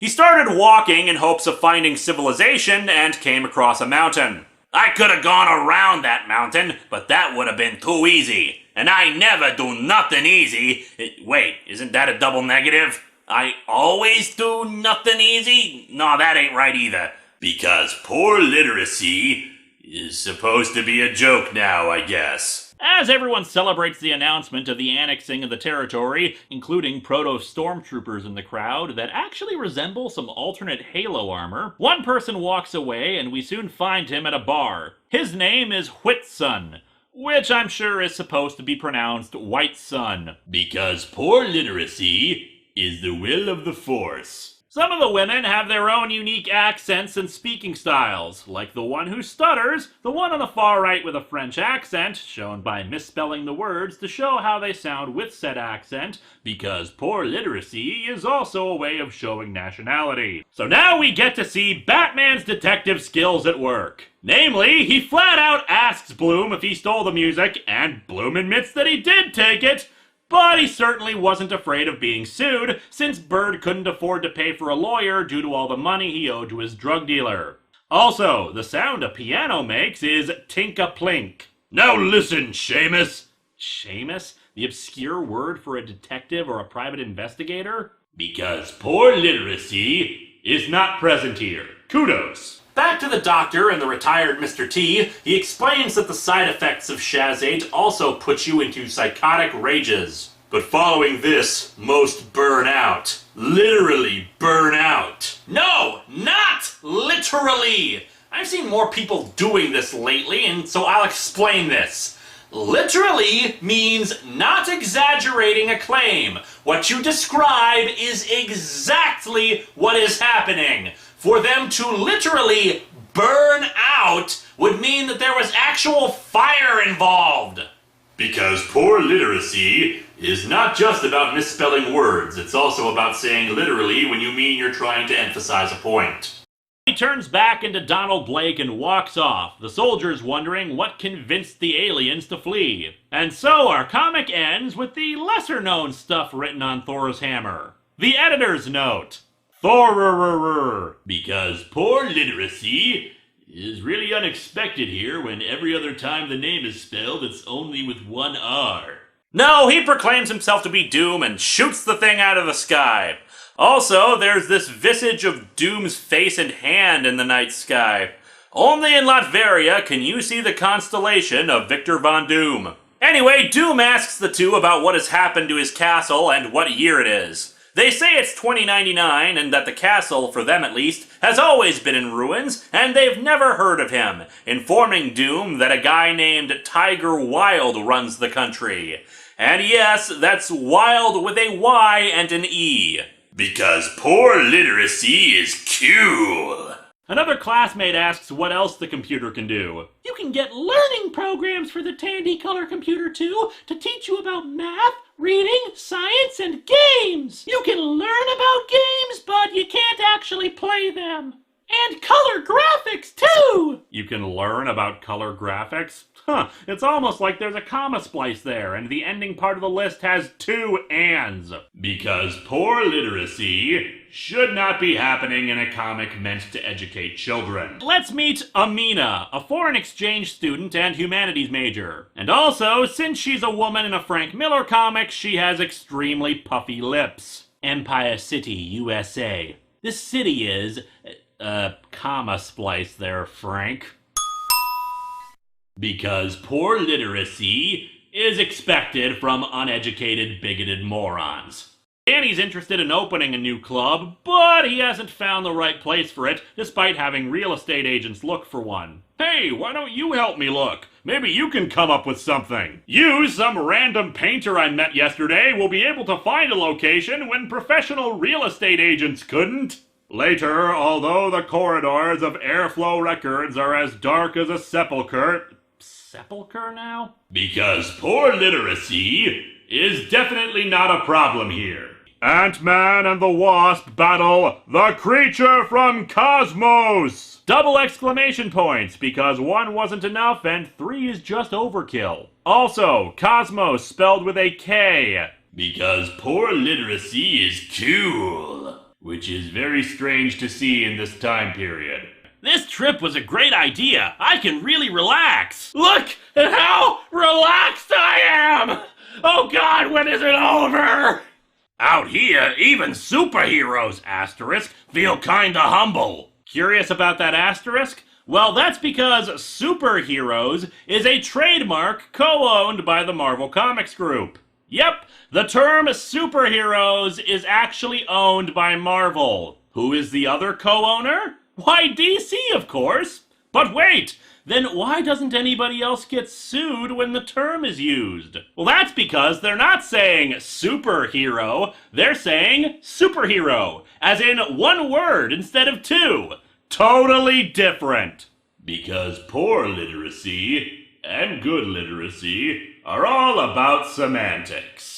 He started walking in hopes of finding civilization and came across a mountain. I could have gone around that mountain, but that would have been too easy. And I never do nothing easy. Wait, isn't that a double negative? I always do nothing easy? No, that ain't right either. Because poor literacy is supposed to be a joke now, I guess. As everyone celebrates the announcement of the annexing of the territory, including proto-stormtroopers in the crowd that actually resemble some alternate Halo armor, one person walks away and we soon find him at a bar. His name is Whitsun, which I'm sure is supposed to be pronounced White Sun. Because poor literacy is the will of the Force. Some of the women have their own unique accents and speaking styles, like the one who stutters, the one on the far right with a French accent, shown by misspelling the words to show how they sound with said accent, because poor literacy is also a way of showing nationality. So now we get to see Batman's detective skills at work. Namely, he flat out asks Bloom if he stole the music, and Bloom admits that he did take it. But he certainly wasn't afraid of being sued, since Bird couldn't afford to pay for a lawyer due to all the money he owed to his drug dealer. Also, the sound a piano makes is tink-a-plink. Now listen, Seamus. Seamus? The obscure word for a detective or a private investigator? Because poor literacy is not present here. Kudos. Back to the doctor and the retired Mr. T, he explains that the side effects of Shazade also put you into psychotic rages. But following this, most burn out. Literally burn out. No, not literally! I've seen more people doing this lately, and so I'll explain this. Literally means not exaggerating a claim. What you describe is exactly what is happening. For them to literally burn out would mean that there was actual fire involved. Because poor literacy is not just about misspelling words, it's also about saying literally when you mean you're trying to emphasize a point. He turns back into Donald Blake and walks off, the soldiers wondering what convinced the aliens to flee. And so our comic ends with the lesser-known stuff written on Thor's hammer. The editor's note. Thor, because poor literacy is really unexpected here when every other time the name is spelled it's only with one R. No, he proclaims himself to be Doom and shoots the thing out of the sky. Also, there's this visage of Doom's face and hand in the night sky. Only in Latveria can you see the constellation of Victor Von Doom. Anyway, Doom asks the two about what has happened to his castle and what year it is. They say it's 2099 and that the castle, for them at least, has always been in ruins and they've never heard of him, informing Doom that a guy named Tiger Wilde runs the country. And yes, that's Wild with a Y and an E. Because poor literacy is cool. Another classmate asks what else the computer can do. You can get learning programs for the Tandy Color Computer too, to teach you about math, reading, science, and games. You can learn about games, but you can't actually play them. And color graphics too! You can learn about color graphics? Huh, it's almost like there's a comma splice there, and the ending part of the list has two ands. Because poor literacy should not be happening in a comic meant to educate children. Let's meet Amina, a foreign exchange student and humanities major. And also, since she's a woman in a Frank Miller comic, she has extremely puffy lips. Empire City, USA. This city is... comma splice there, Frank. Because poor literacy is expected from uneducated, bigoted morons. Danny's interested in opening a new club, but he hasn't found the right place for it, despite having real estate agents look for one. Hey, why don't you help me look? Maybe you can come up with something. You, some random painter I met yesterday, will be able to find a location when professional real estate agents couldn't. Later, although the corridors of Airflow Records are as dark as a sepulcher... Sepulcher now? Because poor literacy is definitely not a problem here. Ant-Man and the Wasp battle the creature from Cosmos! Double exclamation points, because 1 wasn't enough and 3 is just overkill. Also, Cosmos spelled with a K. Because poor literacy is cool. which is very strange to see in this time period. This trip was a great idea. I can really relax. Look at how relaxed I am! Oh God, when is it over? Out here, even superheroes, asterisk, feel kinda humble. Curious about that asterisk? Well, that's because superheroes is a trademark co-owned by the Marvel Comics Group. Yep, the term superheroes is actually owned by Marvel. Who is the other co-owner? Why, DC, of course. But wait, then why doesn't anybody else get sued when the term is used? Well, that's because they're not saying superhero, they're saying superhero, as in one word instead of two. Totally different. Because poor literacy and good literacy are all about semantics.